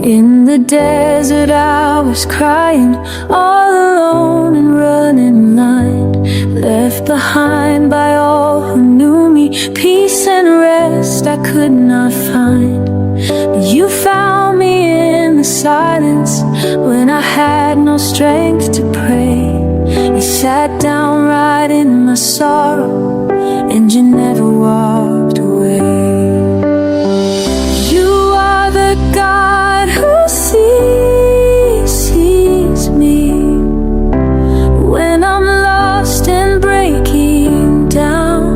In the desert I was crying, all alone and running blind, left behind by all who knew me. Peace and rest I could not find. But you found me in the silence when I had no strength to pray. You sat down right in my sorrow, and you never walked away. You are the God who sees me when I'm lost and breaking down.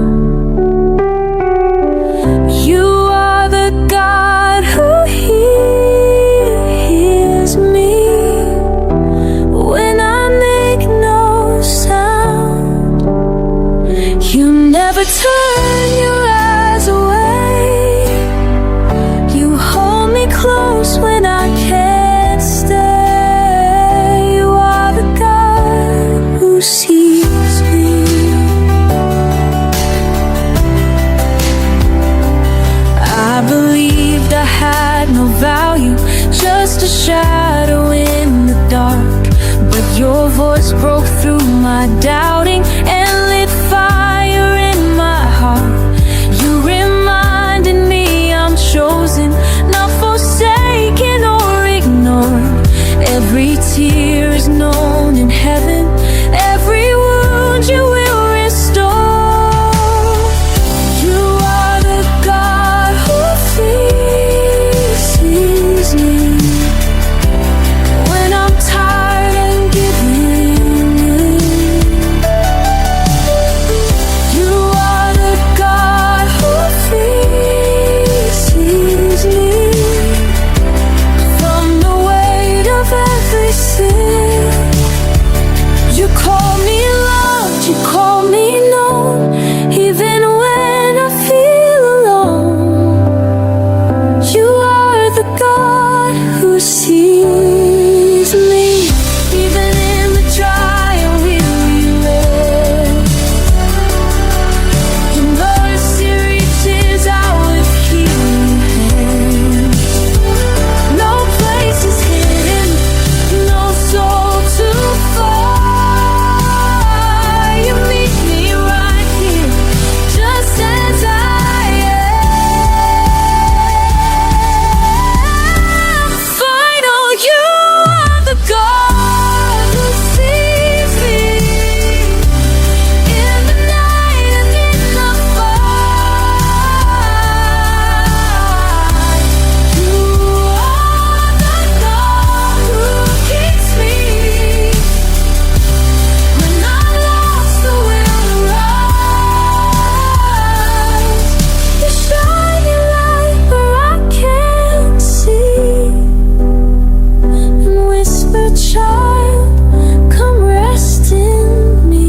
You are the God who hears me when I make no sound. You never turn your eyes away. You hold me close when I can't stay. You are the God who sees me. I believed I had no value, just a shadow in the dark. But your voice broke through my doubting and lit fire in my heart. You reminded me I'm chosen, not forsaken or ignored. Every tear is known in heaven, every wound you will restore. You are the God who sees me when I'm tired and giving in. You are the God who sees me from the weight of every sin. You call me loved, you call me known, even when I feel alone. You are the God who sees me, even in the dry and weary land. Your mercy reaches out with healing hands. No place is hidden, no soul too far. You meet me right here, just as I am. Final, you are the God who sees me in the night and in the fight. You are the God who keeps me when I'm lost. The will rise. You shine your light where I can't see, and whisper, child, come rest in me.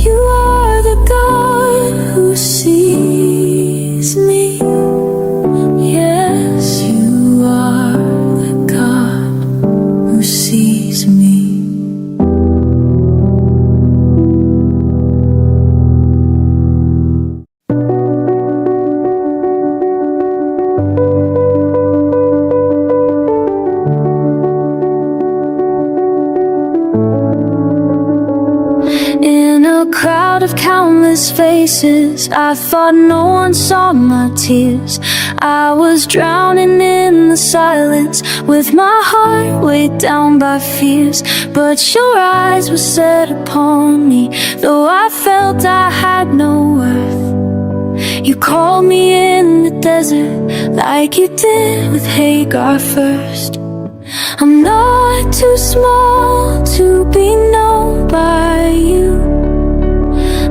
You are the God who sees me. Yes, you are the God who sees me. In a crowd of countless faces, I thought no one saw my tears. I was drowning in the silence, with my heart weighed down by fears. But your eyes were set upon me, though I felt I had no worth. You called me in the desert, like you did with Hagar first. I'm not too small to be known by you.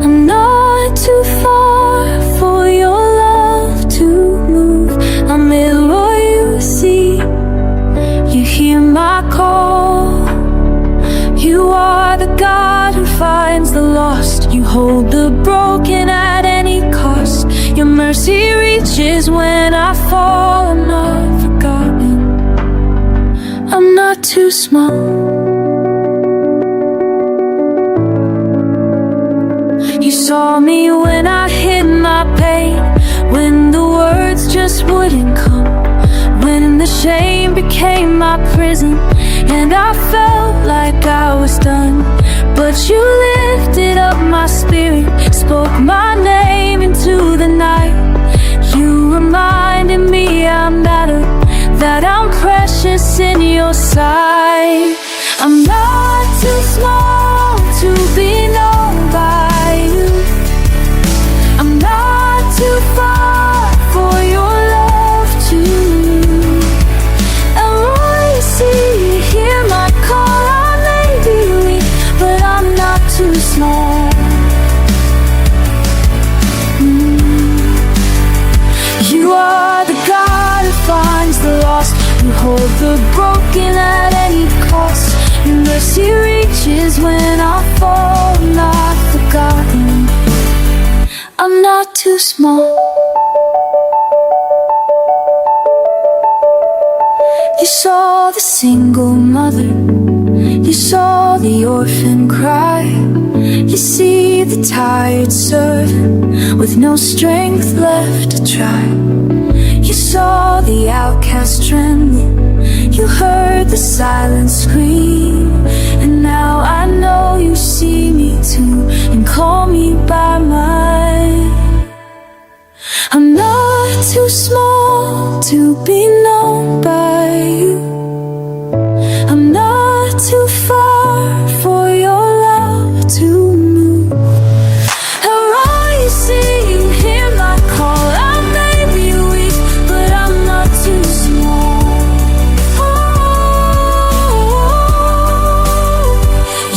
I'm not too far for your love to move. I'm El Roi, you see. You hear my call. You are the God who finds the lost. You hold the broken at any cost. Your mercy reaches when I fall. I'm not forgotten, I'm not too small. You saw me when I hid my pain, when the words just wouldn't come, when the shame became my prison, and I felt like I was done. But you lifted up my spirit, spoke my name into the night. You reminded me I'm better, that I'm precious in your sight. I'm not too small to be known by you. I'm not too far for your love to move. El Roi, see, hear my call. I may be weak, but I'm not too small. You are the God who finds the lost, you hold the broken at any cost. Your mercy reaches when I fall, not forgotten. I'm not too small. You saw the single mother, you saw the orphan cry. You see the tired servant with no strength left to try. You saw the outcast tremble, you heard the silent scream. And now I know you see me too, and call me by mine. I'm not too small to be known by you. I'm not too far for your love to move. El Roi, see, you hear my call. I may be weak, but I'm not too small.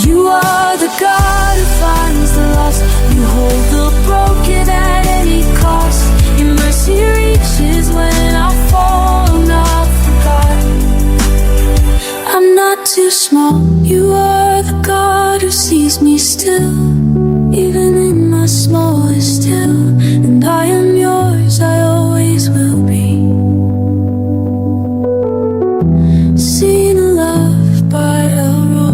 You are the God who finds the lost, you hold the broken at any cost. Your mercy reaches when I fall, not forgotten. I'm not too small. You are the God who sees me still, even in my smallest hill. And I am yours, I always will be. Seen and loved by El Roi.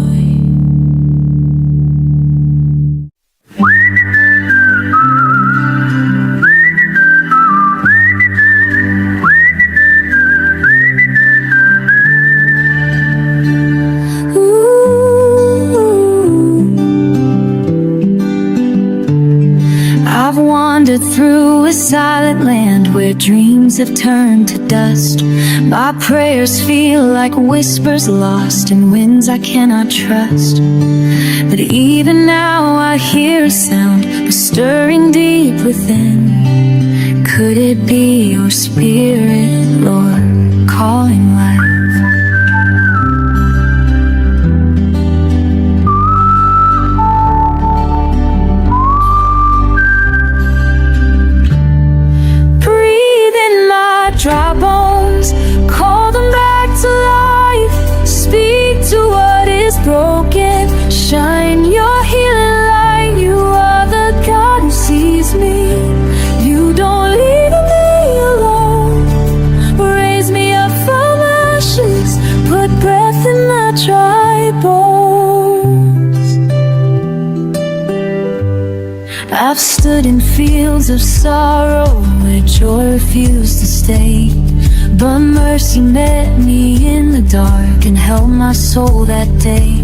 I've wandered through a silent land where dreams have turned to dust. My prayers feel like whispers lost in winds I cannot trust. But even now I hear a sound stirring deep within. Could it be your spirit, Lord, calling life? Dry bones, call them back to life. Speak to what is broken, shine your healing light. You are the God who sees me. You don't leave me alone. Raise me up from ashes, put breath in my dry bones. I've stood in fields of sorrow where joy refused to stay, but mercy met me in the dark and held my soul that day.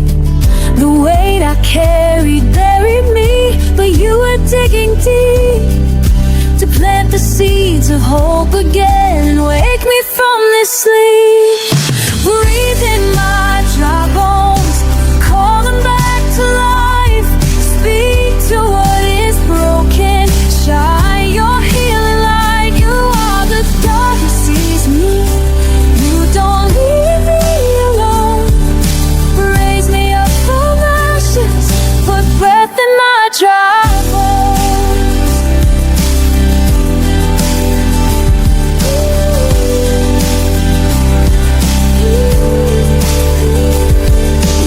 The weight I carried buried me, but you were digging deep to plant the seeds of hope again and wake me from this sleep. Breathe in my dry bones, call them back to life. Speak to what is broken, shine your healing light. You are the God who sees me. You don't leave me alone. Raise me up from ashes, put breath in my dry bones.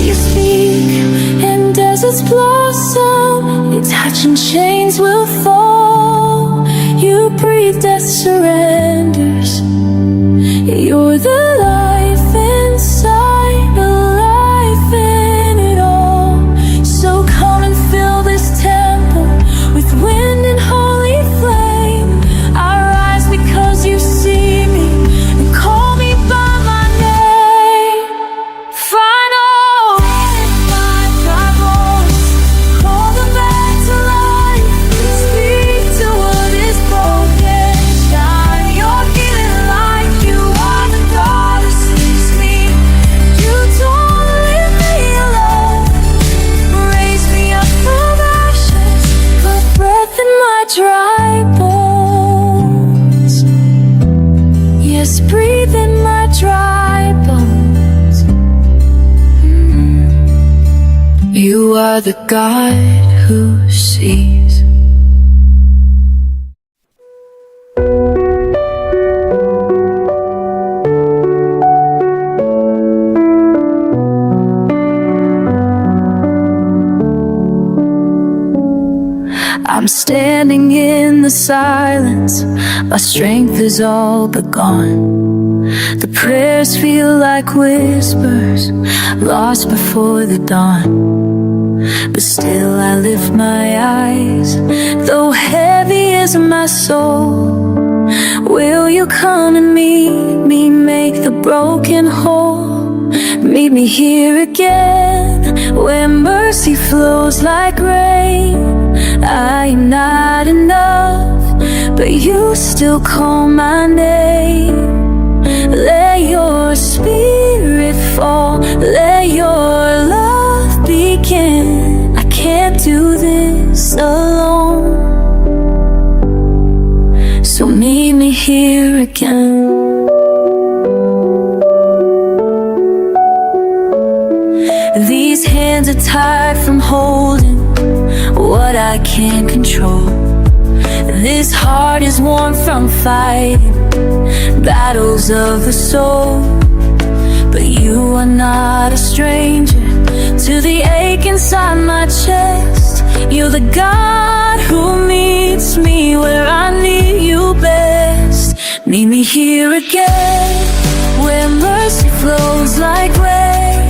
You speak and deserts blossom, you touch and chains will fall. You breathe, death surrenders. You're the life inside, the life in it all. So come and fill this temple with wind and holy flame. I rise because you see me and call me are the God who sees. I'm standing in the silence, my strength is all but gone. The prayers feel like whispers, lost before the dawn. But still I lift my eyes, though heavy is my soul. Will you come and meet me, make the broken whole? Meet me here again, where mercy flows like rain. I am not enough, but you still call my name. Let your spirit fall, let your love begin. I can't do this alone, so meet me here again. These hands are tired from holding what I can't control. This heart is worn from fighting battles of the soul. But you are not a stranger to the ache inside my chest. You're the God who meets me where I need you best. Meet me here again, where mercy flows like rain.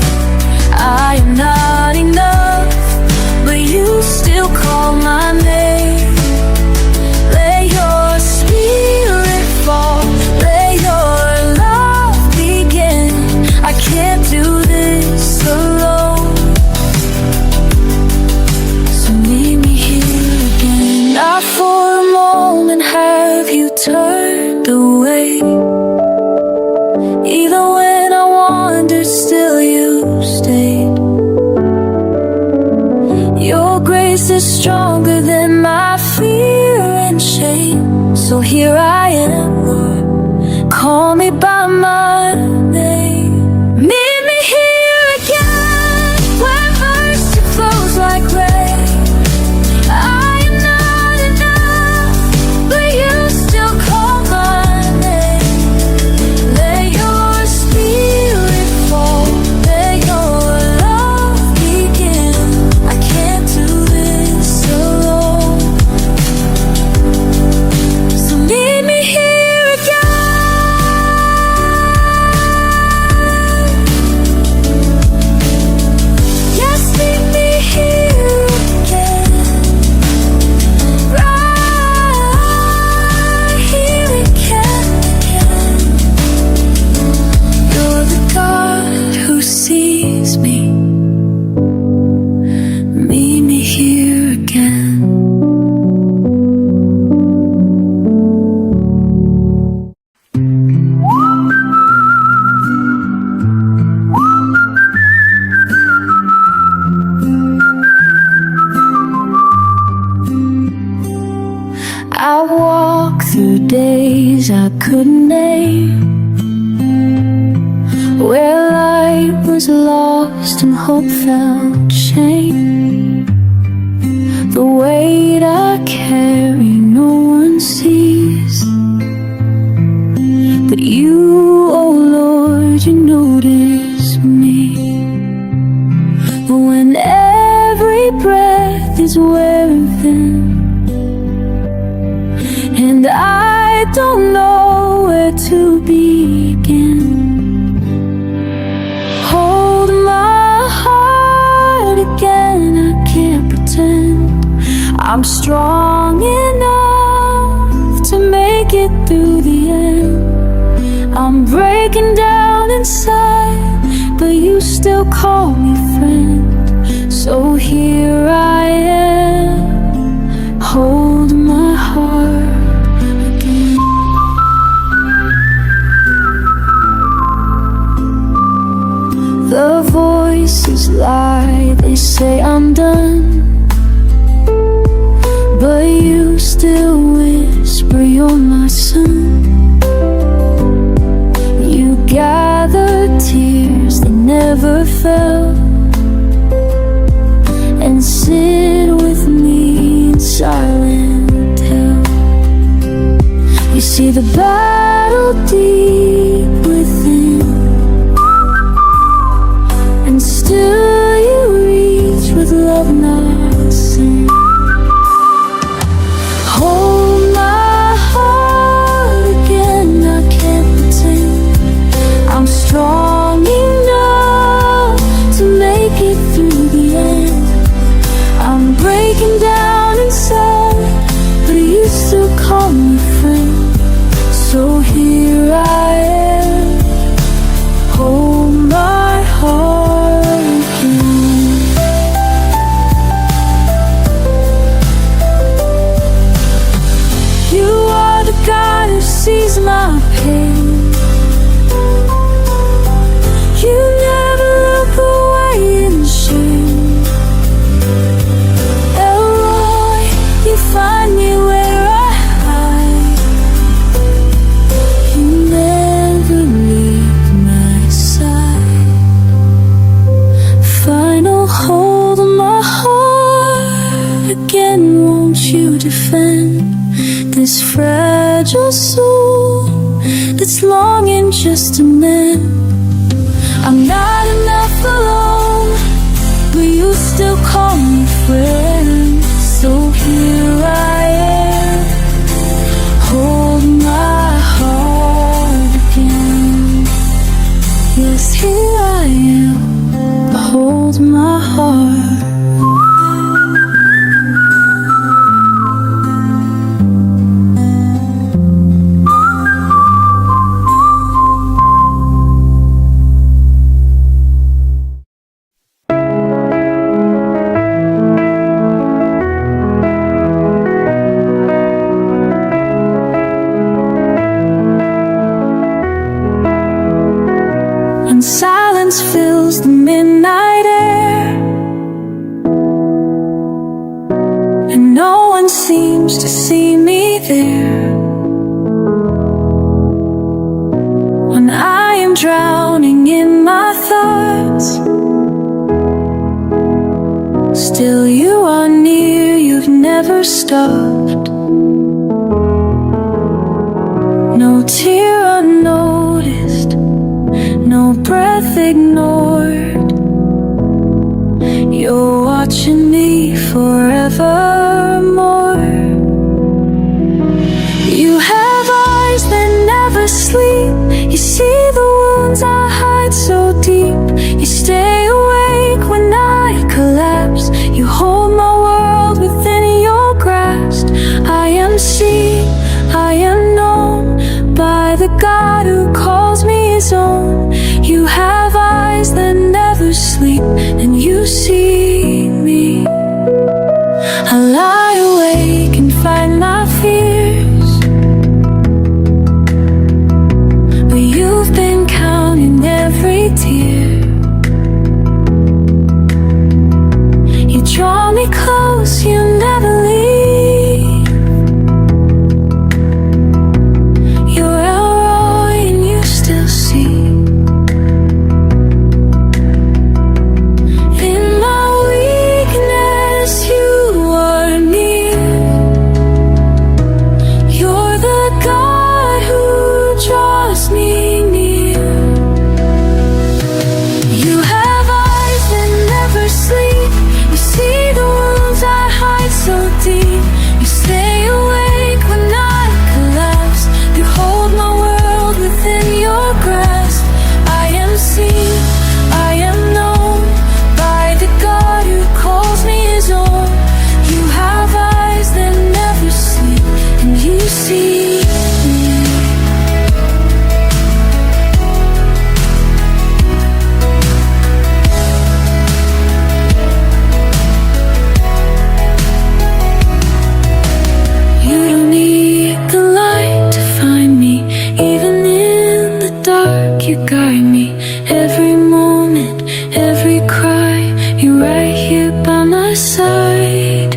I am not enough, but you still call my name. Let your spirit fall, let your love begin. I can't do this alone, so meet me here again. Not for a moment have you turned away. Even when I wandered, still you stayed. Your grace is stronger than my fear and shame. So here I am, Lord, call me by my name. Meet me here again, where mercy flows like rain. I am not enough, but you still call my name. Let your spirit fall, let your love begin. I can't do this alone, so meet me here again. Yes, meet me here again, right here again. You're the God who sees me. Meet me here again. I walk through days I couldn't name, where light was lost and hope felt shame. The weight I carry no one sees, but you, oh Lord, you notice me. When every breath is wearing thin, and I don't know where to begin. Hold my heart again, I can't pretend I'm strong enough to make it through the end. I'm breaking down inside, but you still call me friend. So here I am, hold my heart again. The voices lie, they say I'm done, but you still whisper you're my son. You gather tears that never fell, and sit with me in silent hell. You see the battle deep within, and still you reach with love, not sin. Hold my heart again, I can't pretend I'm strong enough to make it through the end. I'm breaking down inside, but you still call me friend. So here I am, hold my heart again. You are the God who sees my pain. You never look away in shame. El Roi, you find me where I hide. You never leave my side. Final hold on my heart again, won't you defend this fragile soul that's longing just to mend? I'm not enough alone, but you still call me friend. So here I am, hold my heart again. Yes, here I am, hold my heart. And silence fills the midnight air, and no one seems to see me there. When I am drowning in my thoughts, still you are near, you've never stopped. No tear unnoticed, no breath ignored. You're watching me forevermore. You have eyes that never sleep. You see the wounds I hide so deep. You stay awake when I collapse. You hold my world within your grasp. I am seen, I am known by the God who calls me his own. You have eyes that never sleep, and you see me. I lie awake and fight my fears, but you've been counting every tear. You draw me close, you never leave. You're El Roi and you still see. You guide me every moment, every cry. You're right here by my side.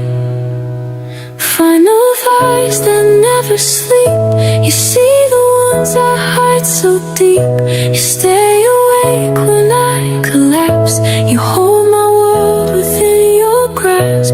Find of eyes that never sleep. You see the ones I hide so deep. You stay awake when I collapse. You hold my world within your grasp.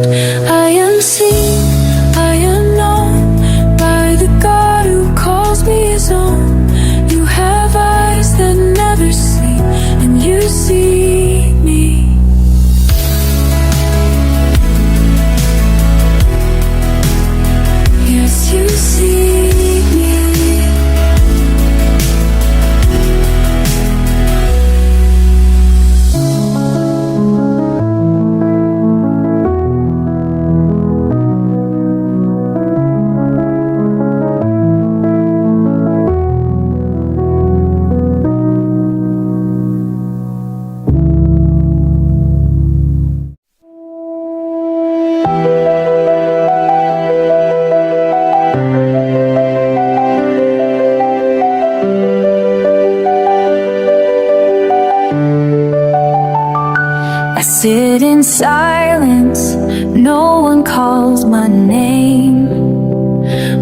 In silence, no one calls my name.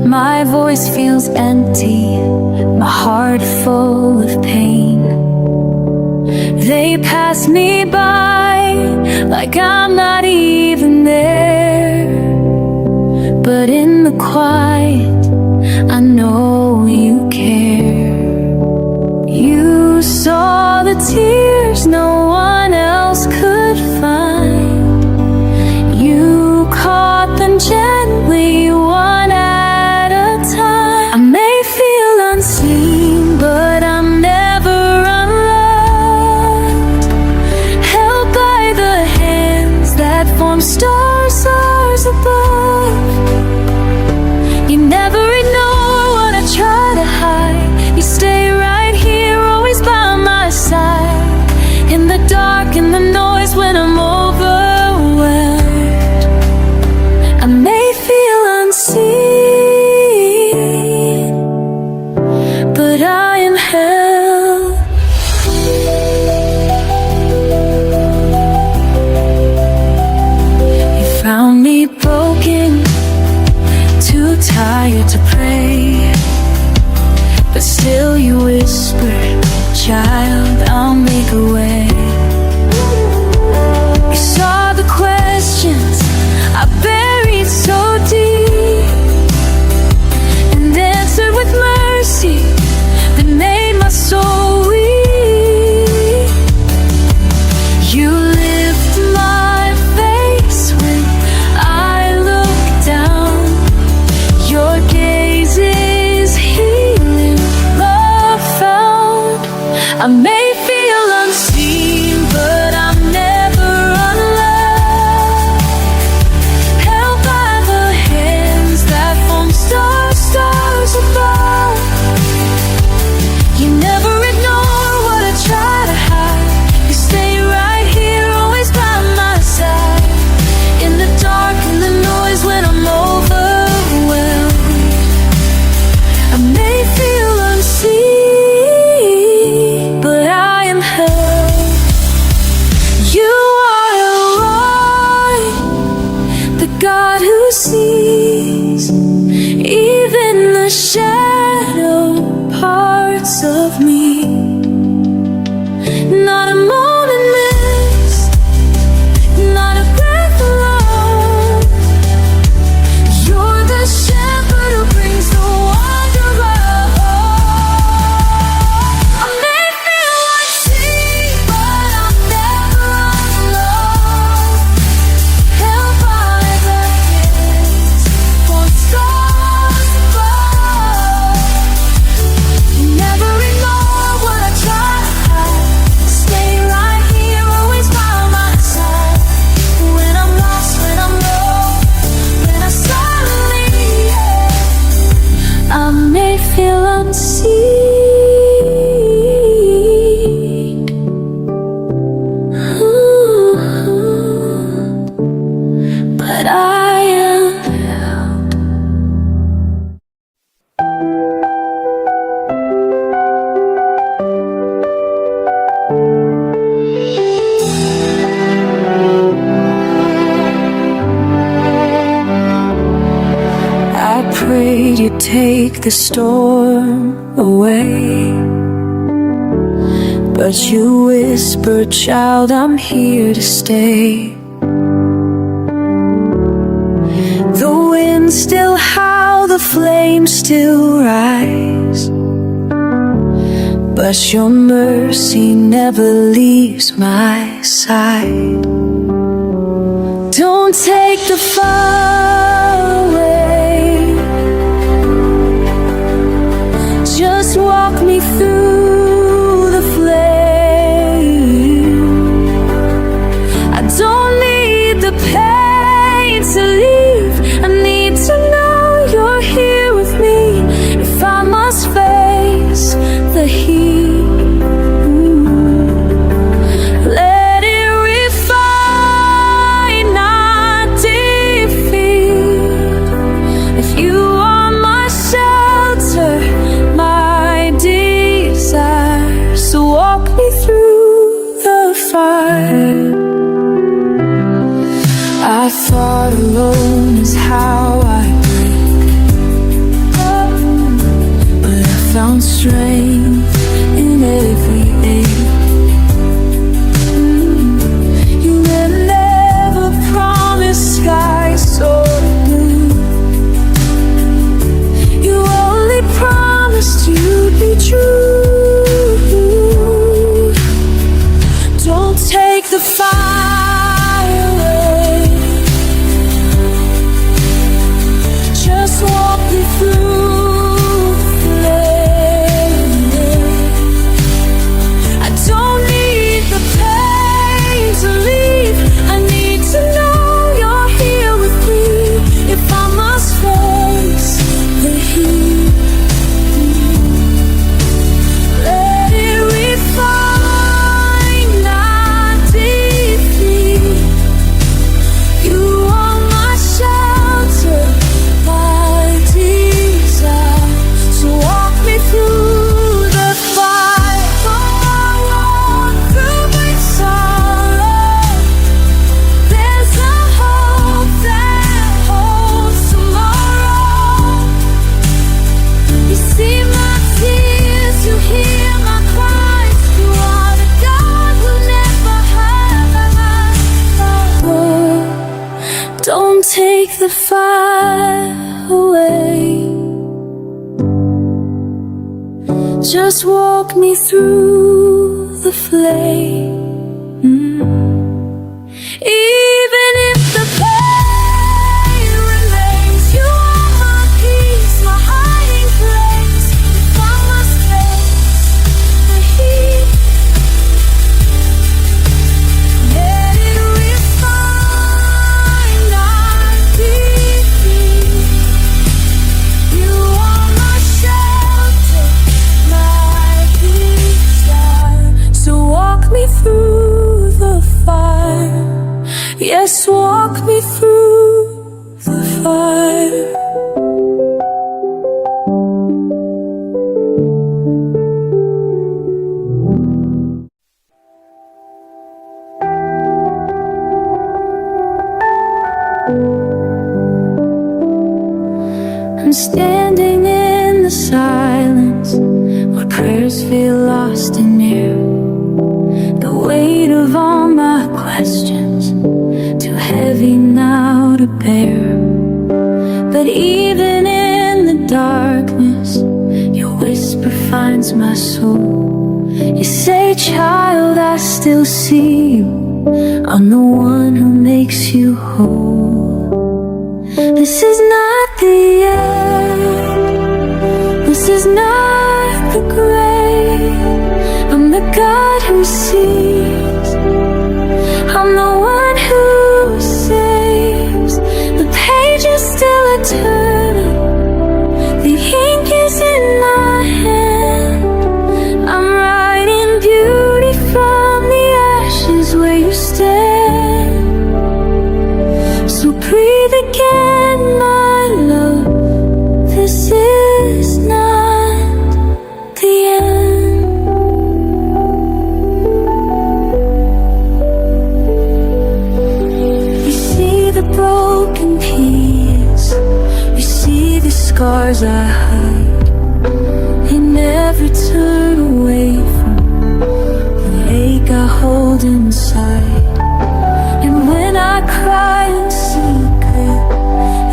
My voice feels empty, my heart full of pain. They pass me by like I'm not even there. But in the quiet, I know you care. You saw the tears no one else could find. You caught them gently, one at a time. I may feel unseen, but I'm never unloved. Held by the hands that form stars, stars above. You never ignore what I try to hide. You stay right here, always by my side. In the dark, in the noise, when I'm overwhelmed, I may feel unseen, but I am held. You found me broken, too tired to pray, but still you whispered, child, I'll make a way. You saw the questions I buried so deep, and answered with mercy that made my soul weak. You lift my face when I look down. Your gaze is healing, love found. I may feel unseen, but I'm never unloved. Held by the hands that form stars, stars above. You never ignore what I try to hide. You stay right here, always by my side. In the dark, in the noise, when I'm overwhelmed, I may feel unseen, but I am held. You are El Roi, the God who sees even the shadow parts of me. Not a moment missed, not a breath alone. You're the shepherd who brings the wanderer home. I may feel unseen, but I'm never alone. Held by the hands for stars above. You never ignore what I try to hide. Stay right here, always by my side. When I'm lost, when I'm low, when I suddenly, I may feel unseen, but I am held. I prayed you'd take the storm away, but you whispered, child, I'm here to stay. The winds still howl, the flames still rise, but your mercy never leaves my side. Don't take the fire away, just walk me through the flame. I don't need the pain to leave, I need to know you're here with me. If I must face the heat, let it refine, not defeat. the fire away. Just walk me through the flame. Even if the pain remains, you are my peace, my hiding place. If I must face the heat, let it refine our defeat. You are my shelter, my desire. So walk me through the fire. Yes, walk me through the fire. I'm standing in the silence where prayers feel lost in air. The weight of all my questions, too heavy now to bear. But even in the darkness, your whisper finds my soul. You say, child, I still see you. I'm the one who makes you whole. This is not the end. This is not the grave. I'm the God who sees. I'm the one who saves. The page is still a turning. The ink is in my hand. I'm writing beauty from the ashes where you stand. So breathe again, my love. This is not the end. You see the broken piece. You see the scars I hide. They never turn away from the ache I hold inside. And when I cry in secret,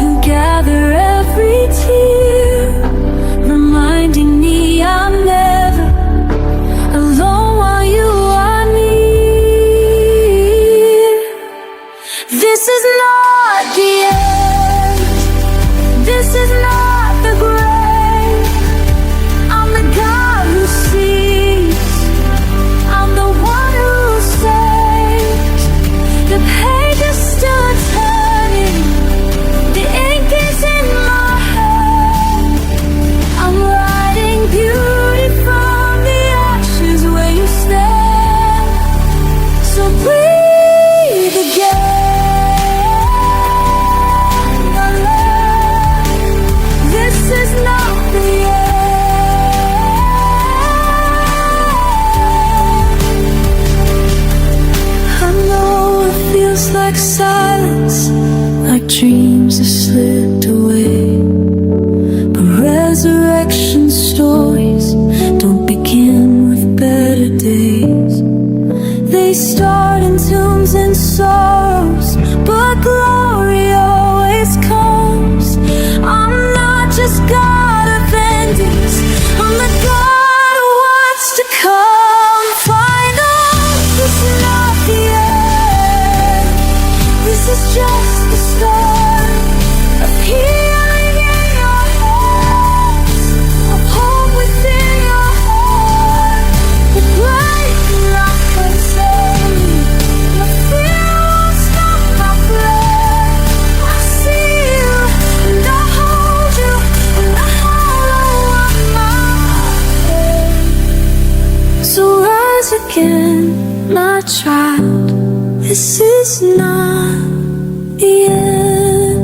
you gather every tear, reminding me I'm never alone while you are near. This is not the end. This is not the grave. I'm the God who sees. I'm the one who saves. The page is still turning. The ink is in my hand. I'm writing beauty from the ashes where you stand. So breathe again, my love. This is not the end. I know it feels like silence, like dreams have slipped away. But resurrection stories don't begin with better days. They start in tombs and sorrows, but glory always comes. I'm not just God of endings, I'm the God who wants to come. Final, this is not the end. This is just the start of healing in your hands, of hope within your heart. The breaking not concern me. Your fear won't stop my breath. I see you and I hold you in the hollow of my head. So rise again, my child. This is not the end.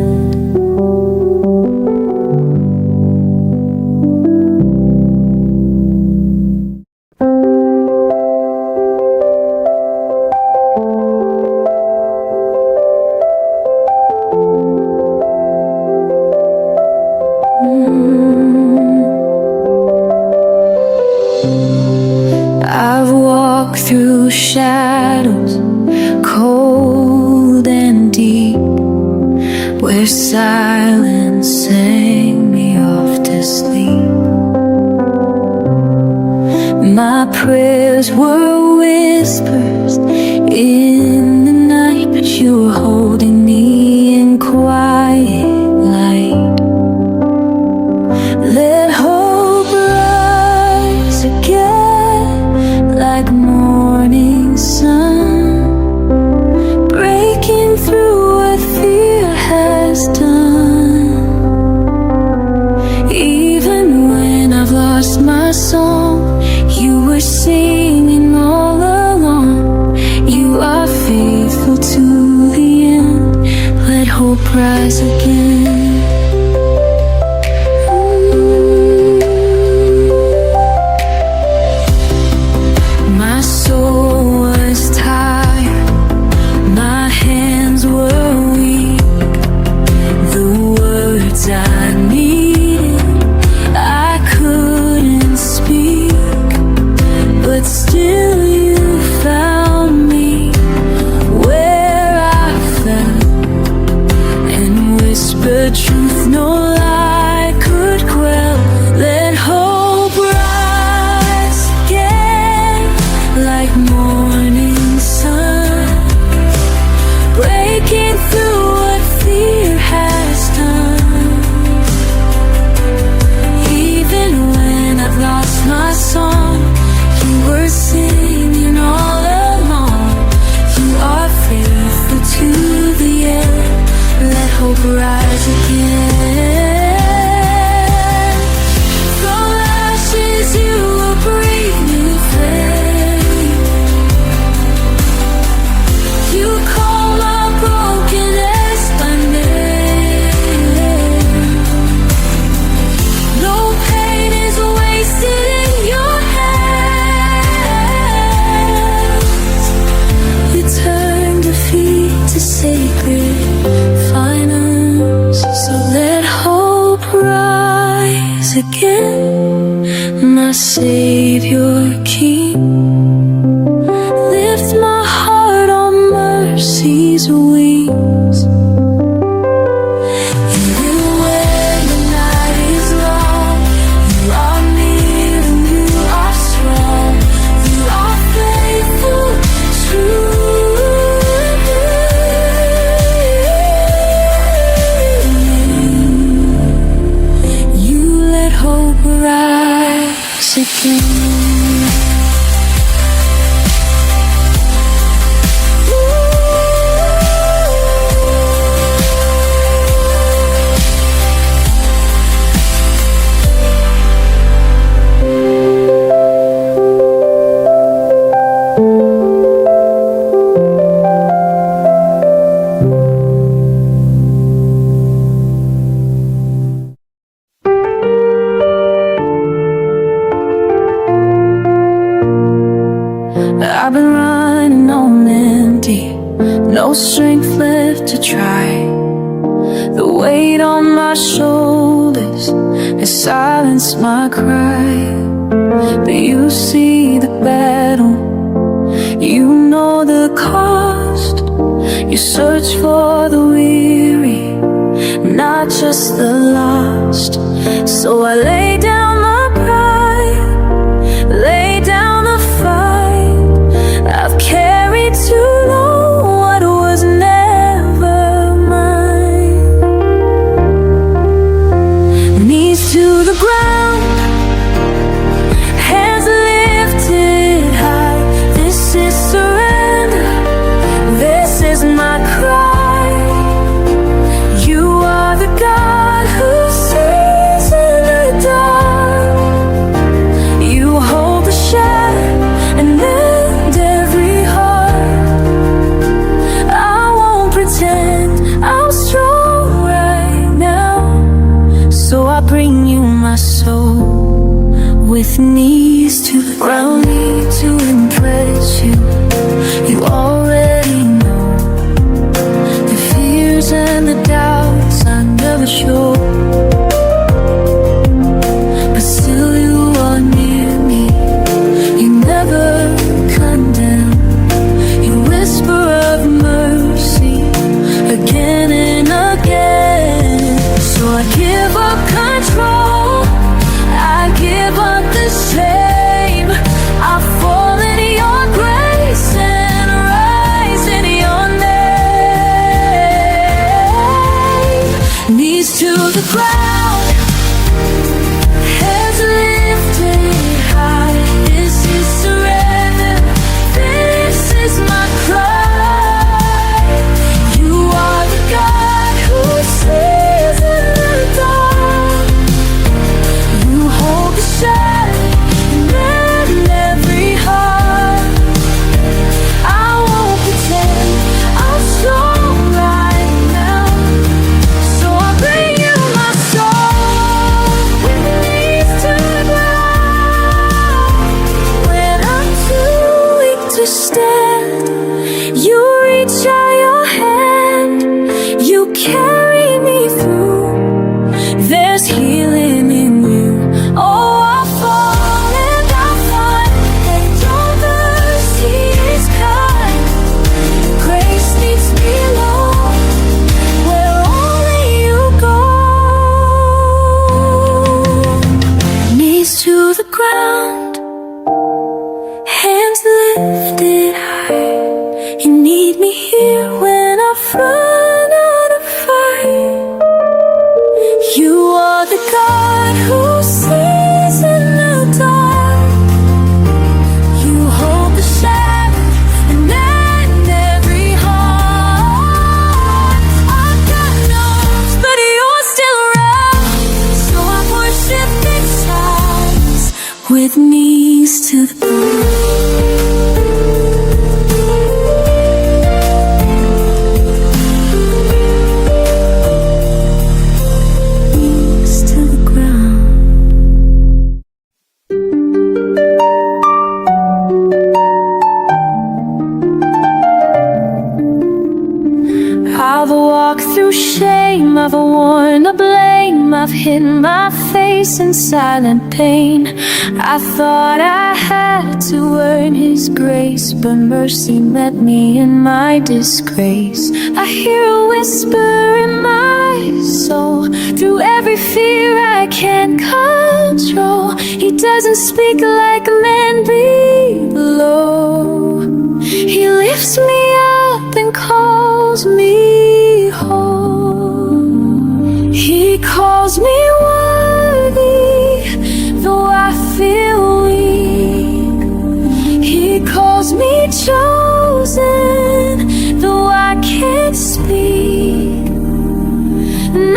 I've walked through shadows, cold and deep, where silence Prayers were whispers in the night, but you were holding me in quiet light. Let hope rise again like morning sun, breaking through what fear has done. Even when I've lost my song, you were singing all along. You are faithful to the end. Let hope rise again. My soul was tired, my hands were weak. The words I needed, I couldn't speak. But still you found me where I fell, and whispered truth no lie could quell. Let hope rise again like morning sun, breaking through what fear has done. Even when I've lost my song, you were singing all along. You are faithful to the end. Let hope rise again. From ashes you will breathe new flame. You call my brokenness by name. No pain is wasted in your hands. You turn defeat to sacred finals. So let hope rise again, my Savior King. Lift my heart on mercy's wings. Even when the night is long, you are near and you are strong. You are faithful, true. You let hope rise again. I've been running on empty, no strength left to try. The weight on my shoulders has silenced my cry. But you see the battle, you know the cost. You search for the weary, not just the lost. So I lay down my pride, lay down the fight. I've carried too long what was never mine. Knees to the ground, hands lifted high. This is surrender, this is my cry. You are the God who sees in the dark. You hold the shadow and mend every heart. I won't pretend I'm strong right now, so I bring you my soul with knees to the ground. Need to impress you, you already know the fears and the doubts I never show. But still you are near me, you never condemn. You whisper of mercy again and again. So I give up control, I give up the shame. I've fallen ground, hands lifted high. This is surrender, this is my cry. You are the God who sees in the dark. You hold the shadow in every heart. I won't pretend I'm strong right now, so I bring you my soul with knees to the ground. When I'm too weak to stand, you reach out your hand, you carry me through. There's healing in you. Oh, I'll fall and I'll find that your mercy is kind. Grace meets me low, where only you go. Knees to the ground, hands lifted high. You need me here when I've run out of fire. You are the God who sees in the dark. You hold the shadow and then every heart. I've got no's, but you're still around, so I worship in silence with knees to the ground. Knees to the ground. I've walked through shame, I've worn the blame, I've hidden my face in silent pain. I thought I had to earn His grace, but mercy met me in my disgrace. I hear a whisper in my soul, through every fear I can't control. He doesn't speak like a man below. He lifts me up and calls me home. He calls me worthy, though I feel weak. He calls me chosen, though I can't speak.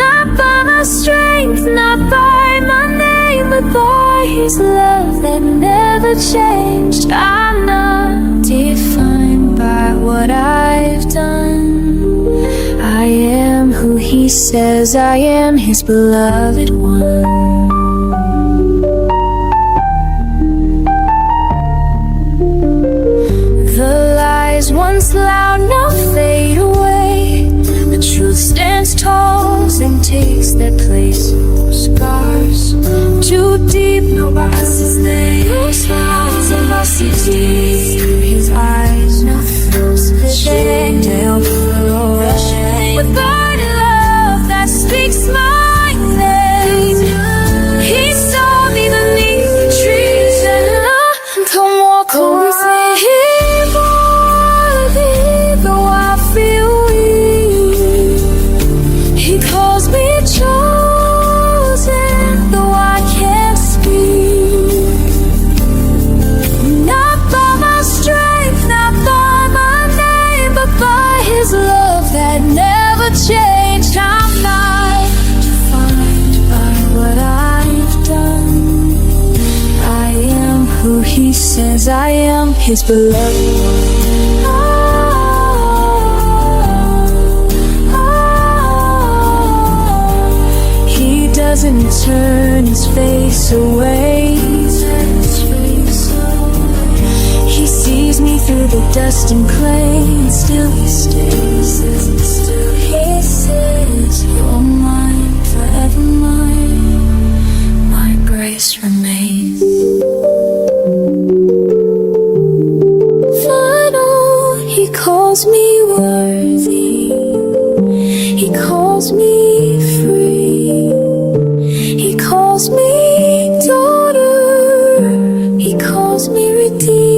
Not by my strength, not by my name, but by His love that never changed. I'm not defined by what I've done. I am who He says I am, His beloved one. The lies once loud now fade away. The truth stands tall and takes their place. No scars too deep, no bosses there. No smiles and mercy deep. Through His eyes, no fills the shame. They'll flow with burning love that speaks my name. He saw me beneath the trees, and I don't walk away. Though I feel weak, He calls me chosen, though I can't speak. Not by my strength, not by my name, but by His love that never changed. I'm not defined by what I've done. I am who He says I am, His beloved one. He doesn't turn His face away. He sees me through the dust and clay, and still He stays. Still He says, you're mine, forever mine. My grace remains. Final, He calls me worthy. He calls me free. He calls me daughter. He calls me redeemed.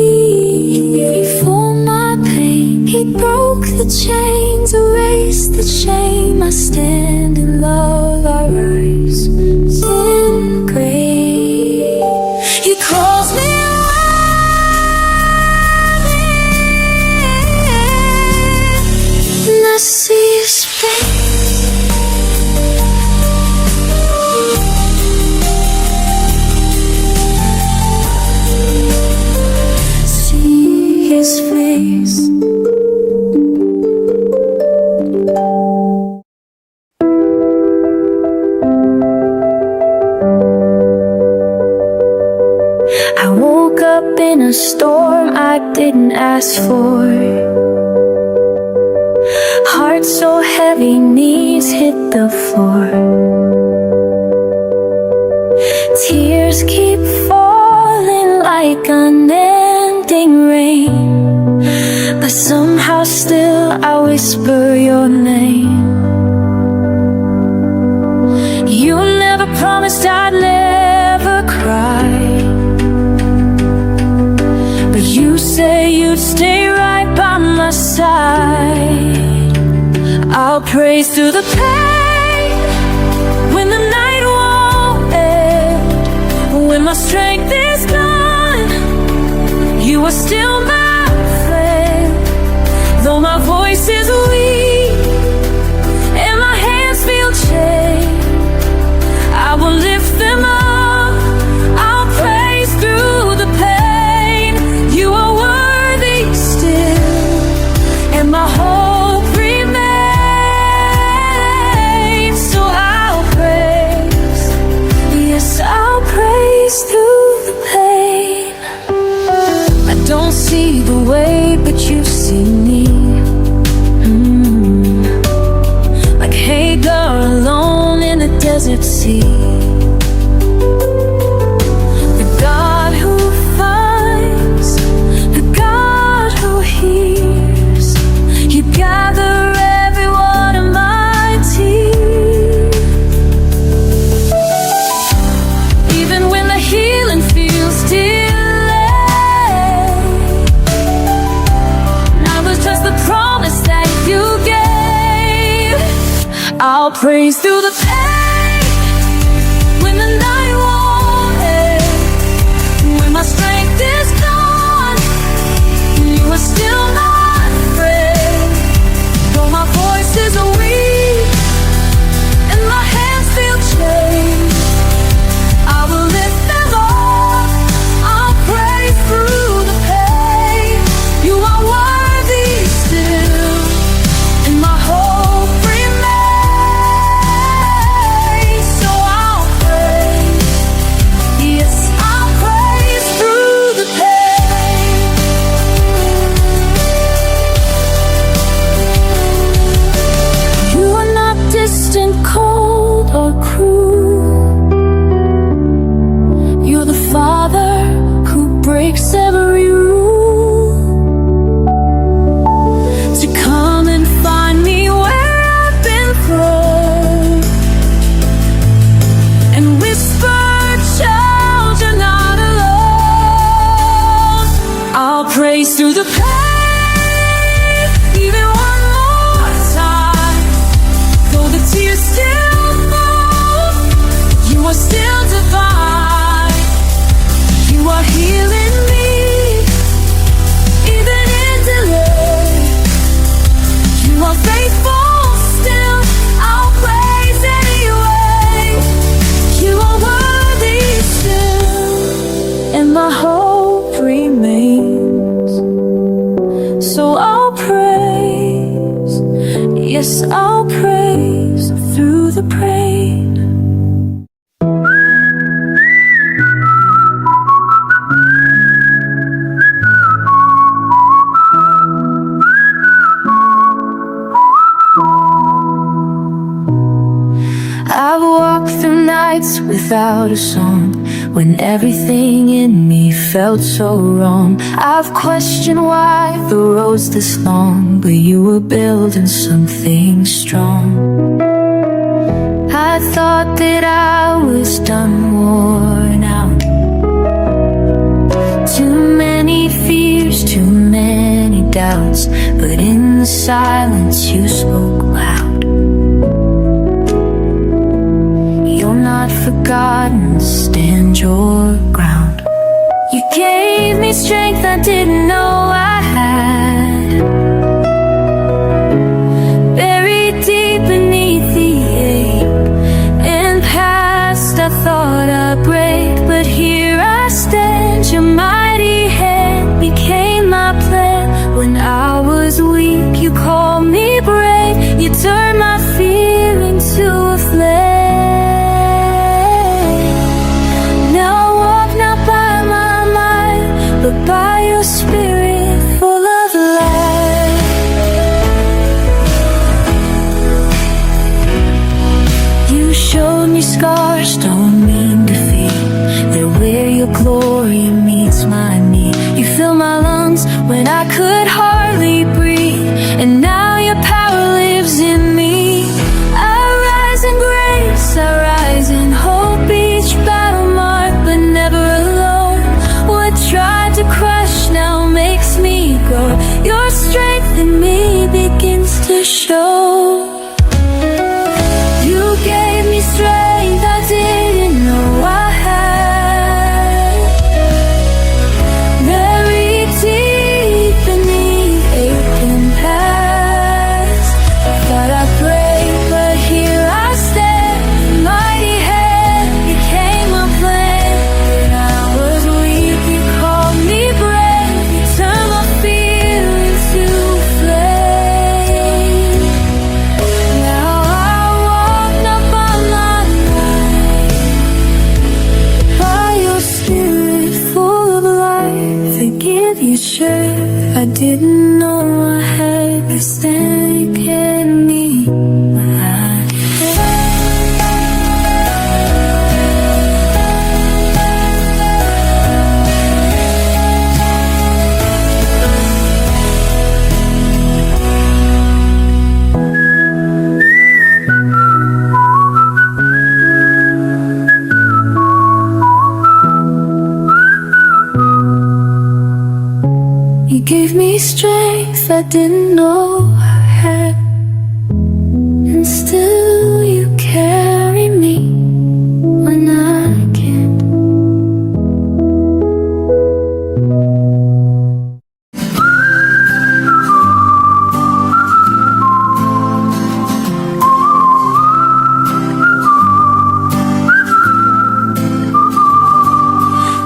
For my pain, He broke the chains, erased the shame. I stand in love, I rise. up in a storm I didn't ask for. Heart so heavy, knees hit the floor. Tears keep falling like unending rain, but somehow still I whisper your name. You never promised I'd never cry, but you say you'd stay right by my side. I'll praise through the pain when the night won't end. When my strength is gone, you are still my friend. Though my voice is weak and my hands feel chained, I will lift them up. I'll praise through the pain. You are worthy still, and my hope remains. So I'll praise, yes, I'll praise through the pain. I don't see the way, but you see me. Like Hagar alone in a desert sea. The God who finds, the God who hears. You gather every one of my tears. Even when the healing feels delayed, I was just the promise that you gave. I'll praise through the pain when the night won't end. When my strength is gone, you are still my friend. Though my voice is weak and my hands feel chained, I will lift them up. I'll praise through the pain. You are worthy still, and my hope remains. So I'll praise, yes, I'll praise through the pain. You are not distant, cold, or cruel. You're the Father who breaks every rule, to come and find me where I've been thrown, and whisper, child, you're not alone. I'll praise through the pain, even one more time. Though the tears still fall, you are still divine. You are healing me, even in delay. You are faithful still, I'll praise anyway. You are worthy still, and my hope remains. So I'll praise, yes, I'll praise through the pain. I've walked through nights without a song, when everything in me felt so wrong. I've questioned why the road's this long, but you were building something strong. I thought that I was done, worn out. Too many fears, too many doubts, but in the silence you spoke loud. You're not forgotten, stand your ground. You gave me strength I didn't know I had, buried deep beneath the ache and past. I thought I'd break, but here I stand. Your mighty hand became my plan. When I was weak, you called me brave. You turned my fear into a flame. Now I walk not by my might, crushed don't mean defeat. They're where your glory meets my need. You fill my lungs when I could hardly breathe, and now your power lives in me. I rise in grace, I rise in hope, each battle marked but never alone. What tried to crush now makes me grow. Your strength in me begins to show. You gave me strength I didn't know I had, buried deep beneath aching past. I thought I'd break, but here I stand. Mighty hand, you came my plan. When I was weak, you called me brave. You turned my fear into flame. Now I walk not by my might, by your spirit full of life. I give you strength I didn't know I had. You stand in me. You gave me strength I didn't know I had, and still you carry me when I can't.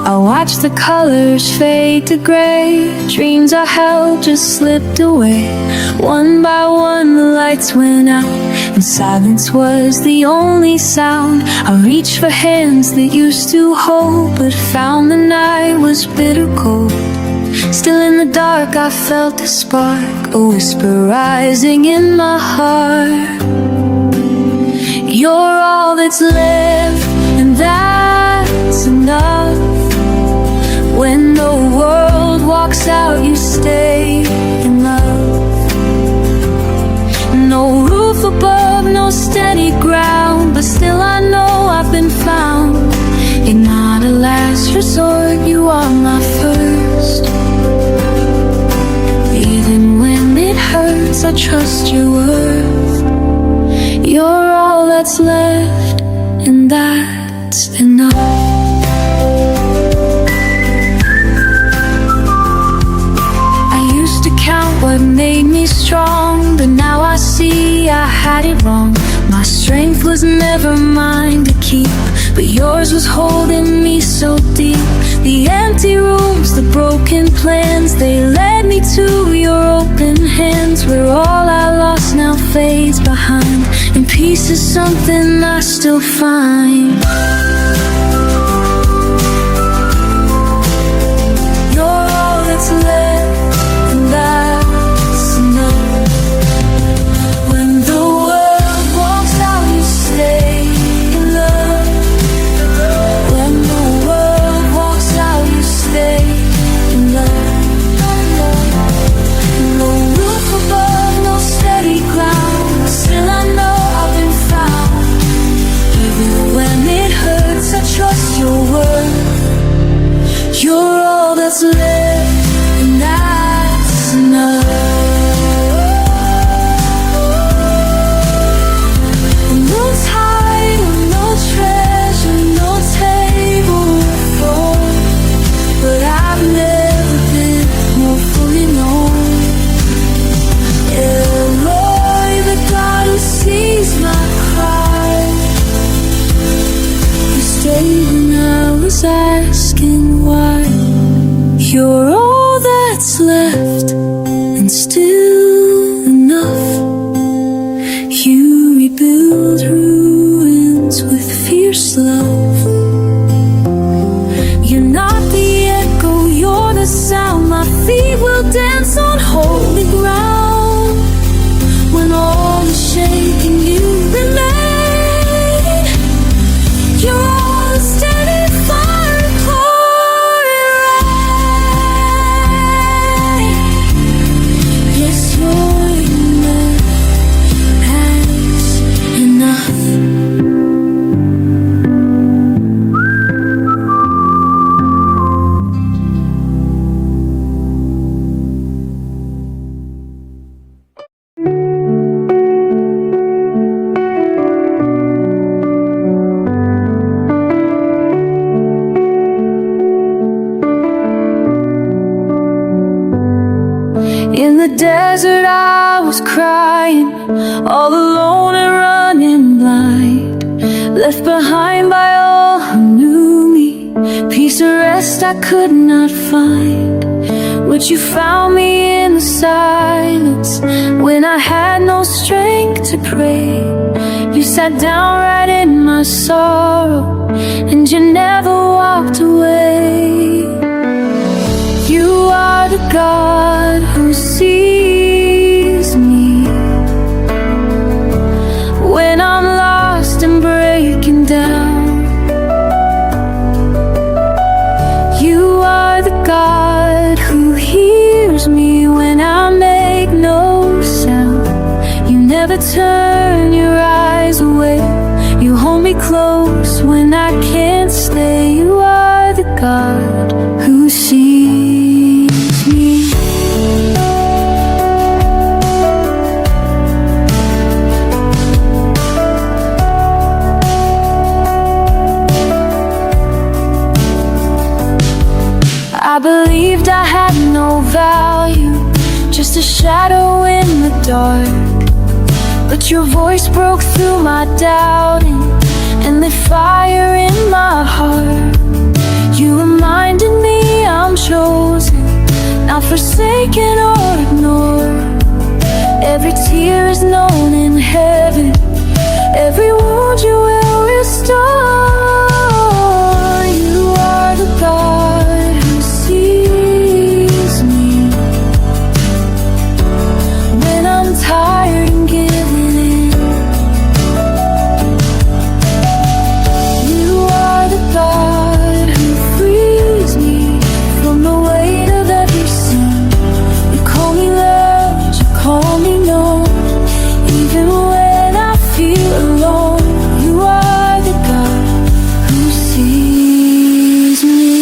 I watched the colors fade to gray. Dreams I held just slipped away. One by one the lights went out, and silence was the only sound. I reached for hands that used to hold, but found the night was bitter cold. Still in the dark I felt a spark, a whisper rising in my heart. You're all that's left, and that's enough. When the world walks out, you stay in love. No roof above, no steady ground, but still I know I've been found. You're not a last resort, you are my first. Even when it hurts, I trust your worth. You're all that's left, and that's enough. What made me strong, but now I see I had it wrong. My strength was never mine to keep, but yours was holding me so deep. The empty rooms, the broken plans, they led me to your open hands, where all I lost now fades behind, and peace is something I still find. You're all that's left, and that's enough. When the world walks out, you stay in love. When the world walks out, you stay in love. No roof above, no steady ground, still I know I've been found. Even when it hurts, I trust your word. You're all that's left, and that's enough. No title, no treasure, no table before, but I've never been more fully known. El Roi, the God who sees my cry. You stayed when I was asking why. You're all that's left, and still enough. You rebuild ruins with fierce love. You're not the echo, you're the sound. My feet will dance on holy ground. When all is shaking, you remain. You're the desert I was crying, all alone and running blind, left behind by all who knew me, peace or rest I could not find. But you found me in the silence, when I had no strength to pray. You sat down right in my sorrow, and you never walked away. You are the God who sees me when I'm lost and breaking down. You are the God who hears me when I make no sound. You never turn your eyes away, you hold me close when I can't stay. You are the God who sees me. I believed I had no value, just a shadow in the dark. But your voice broke through my doubting and lit fire in my heart. You reminded me I'm chosen, not forsaken or ignored. Every tear is known in heaven, every wound you will restore. You are the God who sees me when I'm tired and giving in. You are the God who frees me from the weight of every sin. You call me loved, you call me known, even when I feel alone. You are the God who sees me.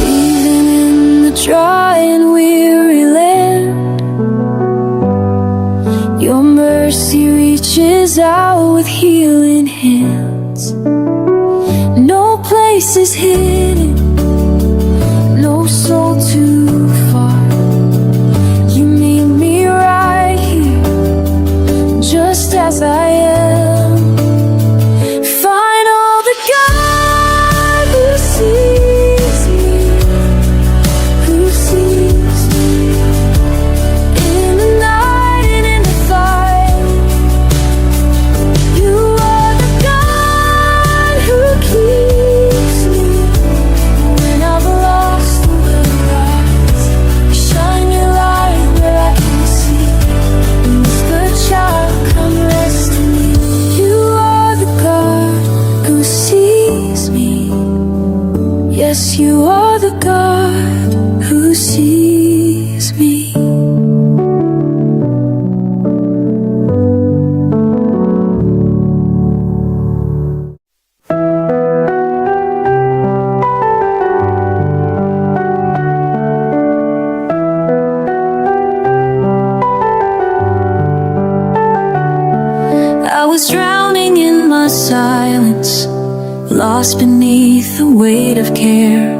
Even in the dry and weary land, your mercy reaches out with healing hands. No place is hidden, no soul too far. You meet me right here, just as I am. Find all the God who sees me, who sees me in the night and in the fight. You are the God who keeps me when I've lost the will rise. You shine your light where I can see, and whisper, child, come rest in me. You are the God who sees me. Yes, you are the God who sees me. I was drowning in my silence, lost beneath the weight of care,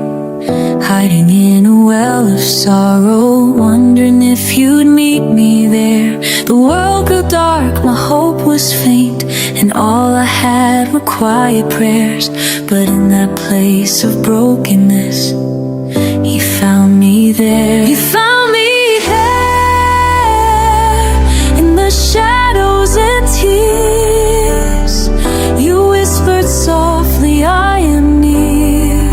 hiding in a well of sorrow, wondering if you'd meet me there. The world grew dark, my hope was faint, and all I had were quiet prayers. But in that place of brokenness, He found me there. He found me there in the shadows and tears. You whispered softly, I am near.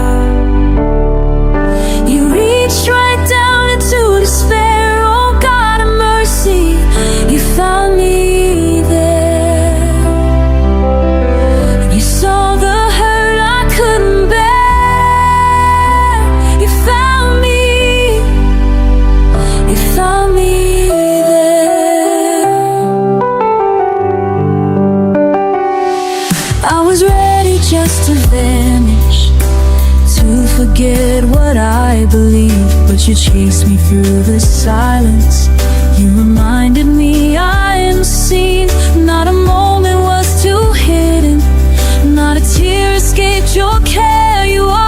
You reached right down into despair. Oh God of mercy, you found me there. You saw the hurt I couldn't bear. You found me there. I was ready just to vanish, to forget what I believed, but you chased me through the silence. You reminded me I am seen. Not a moment was too hidden, not a tear escaped your care. You are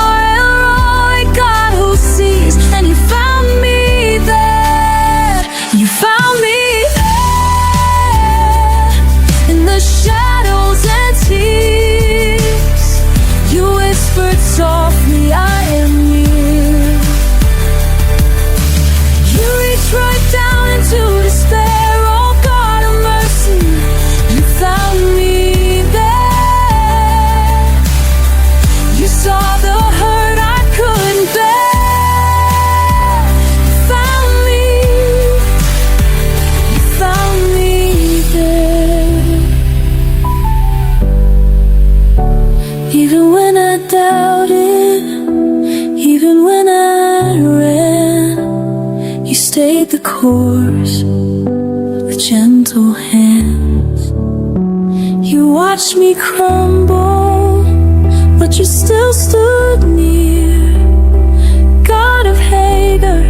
course with gentle hands. You watched me crumble, but you still stood near. God of Hagar,